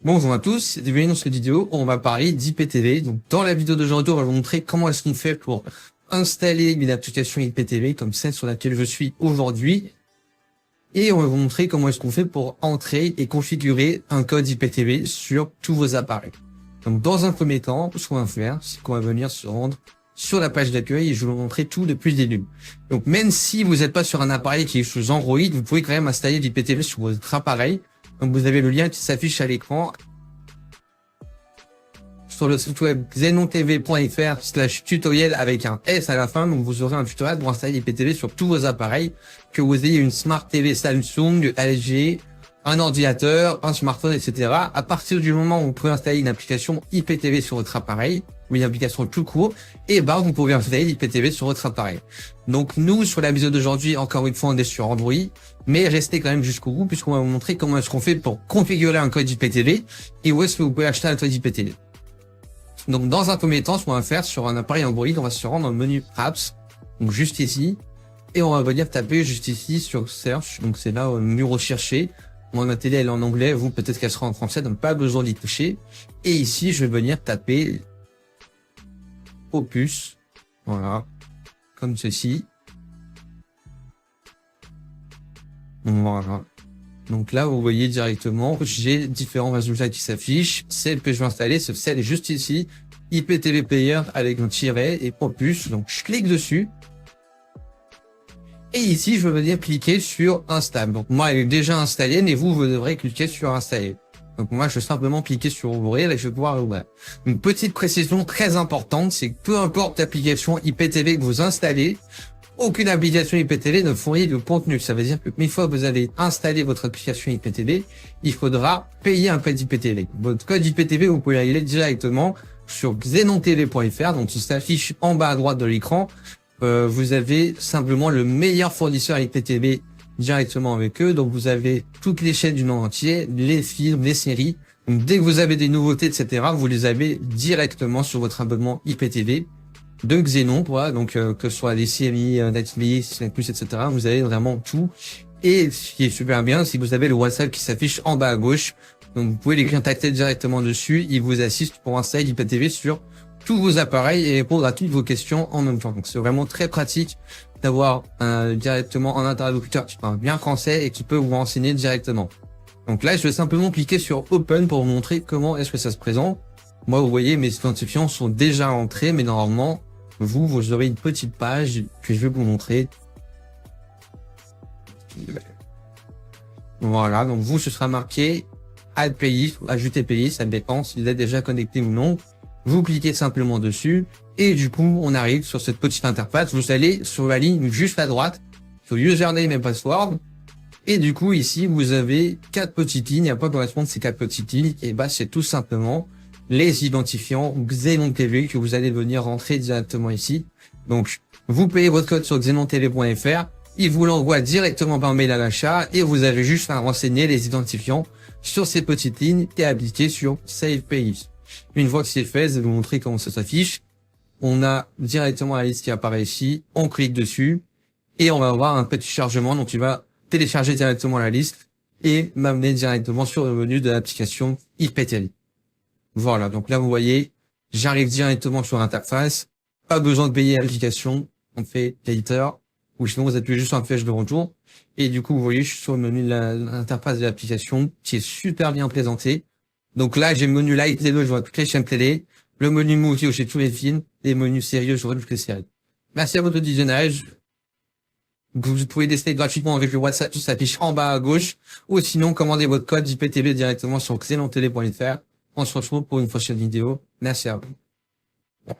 Bonjour à tous, bienvenue dans cette vidéo où on va parler d'IPTV. Donc dans la vidéo d'aujourd'hui, on va vous montrer comment est-ce qu'on fait pour installer une application IPTV comme celle sur laquelle je suis aujourd'hui. Et on va vous montrer comment est-ce qu'on fait pour entrer et configurer un code IPTV sur tous vos appareils. Donc dans un premier temps, ce qu'on va faire, c'est qu'on va venir se rendre sur la page d'accueil et je vais vous montrer tout depuis le début. Donc même si vous n'êtes pas sur un appareil qui est sous Android, vous pouvez quand même installer l'IPTV sur votre appareil. Donc vous avez le lien qui s'affiche à l'écran sur le site web xenontv.fr/tutoriel avec un S à la fin. Donc vous aurez un tutoriel pour installer l'IPTV sur tous vos appareils, que vous ayez une Smart TV Samsung, LG, un ordinateur, un smartphone, etc. À partir du moment où vous pouvez installer une application IPTV sur votre appareil, ou une application tout court, et vous pouvez installer l'IPTV sur votre appareil. Donc nous, sur la vidéo d'aujourd'hui, encore une fois, on est sur Android, mais restez quand même jusqu'au bout, puisqu'on va vous montrer comment est-ce qu'on fait pour configurer un code IPTV, et où est-ce que vous pouvez acheter un code IPTV. Donc dans un premier temps, ce qu'on va faire sur un appareil Android, on va se rendre dans le menu Apps, donc juste ici, et on va venir taper juste ici sur Search, donc c'est là au menu rechercher. Moi, ma télé, elle est en anglais, vous, peut-être qu'elle sera en français, donc pas besoin d'y toucher. Et ici, je vais venir taper Opus, voilà, comme ceci. Voilà. Donc là, vous voyez directement, j'ai différents résultats qui s'affichent. Celle que je vais installer, celle est juste ici, IPTV Player avec un tiret et Opus. Donc je clique dessus. Et ici, je vais venir cliquer sur Install. Donc moi, elle est déjà installée, mais vous devrez cliquer sur Installer. Donc moi, je vais simplement cliquer sur Ouvrir et je vais pouvoir l'ouvrir. Une petite précision très importante, c'est que peu importe l'application IPTV que vous installez, aucune application IPTV ne fournit de contenu. Ça veut dire que une fois que vous avez installé votre application IPTV, il faudra payer un code IPTV. Votre code IPTV, vous pouvez y aller directement sur xenontv.fr, donc il s'affiche en bas à droite de l'écran. Vous avez simplement le meilleur fournisseur IPTV directement avec eux. Donc vous avez toutes les chaînes du monde entier, les films, les séries. Donc dès que vous avez des nouveautés, etc., vous les avez directement sur votre abonnement IPTV de Xenon, voilà. Donc que ce soit les séries, Netflix, Netflix, etc., vous avez vraiment tout. Et ce qui est super bien, c'est que vous avez le WhatsApp qui s'affiche en bas à gauche. Donc vous pouvez les contacter directement dessus. Ils vous assistent pour installer l'IPTV sur tous vos appareils et répondre à toutes vos questions en même temps. Donc c'est vraiment très pratique d'avoir directement un interlocuteur qui parle bien français et qui peut vous renseigner directement. Donc là, je vais simplement cliquer sur Open pour vous montrer comment est-ce que ça se présente. Moi, vous voyez, mes identifiants sont déjà entrés, mais normalement, vous aurez une petite page que je vais vous montrer. Voilà, donc vous, ce sera marqué Add Pays, ajouter pays, ça dépend si vous êtes déjà connecté ou non. Vous cliquez simplement dessus et du coup, on arrive sur cette petite interface. Vous allez sur la ligne juste à droite, sur username et password. Et du coup, ici, vous avez 4 petites lignes. À quoi correspondent ces 4 petites lignes? Et c'est tout simplement les identifiants XenonTV que vous allez venir rentrer directement ici. Donc, vous payez votre code sur xenontv.fr. Il vous l'envoie directement par mail à l'achat et vous avez juste à renseigner les identifiants sur ces petites lignes et appliquer sur Save Pays. Une fois que c'est fait, je vais vous montrer comment ça s'affiche. On a directement la liste qui apparaît ici. On clique dessus et on va avoir un petit chargement. Donc, il va télécharger directement la liste et m'amener directement sur le menu de l'application IPTV. Voilà. Donc là, vous voyez, j'arrive directement sur l'interface. Pas besoin de payer l'application. On fait Later ou sinon vous appuyez juste sur un flèche de retour. Et du coup, vous voyez, je suis sur le menu de l'interface de l'application qui est super bien présenté. Donc là, j'ai le menu Light TV, je vois toutes les chaînes télé, le menu Movie où j'ai tous les films, et le menu Sérieux, je vois toutes les séries. Merci à votre visionnage. Vous pouvez tester gratuitement avec le WhatsApp qui s'affiche en bas à gauche, ou sinon, commandez votre code IPTV directement sur xenontv.fr. On se retrouve pour une prochaine vidéo. Merci à vous.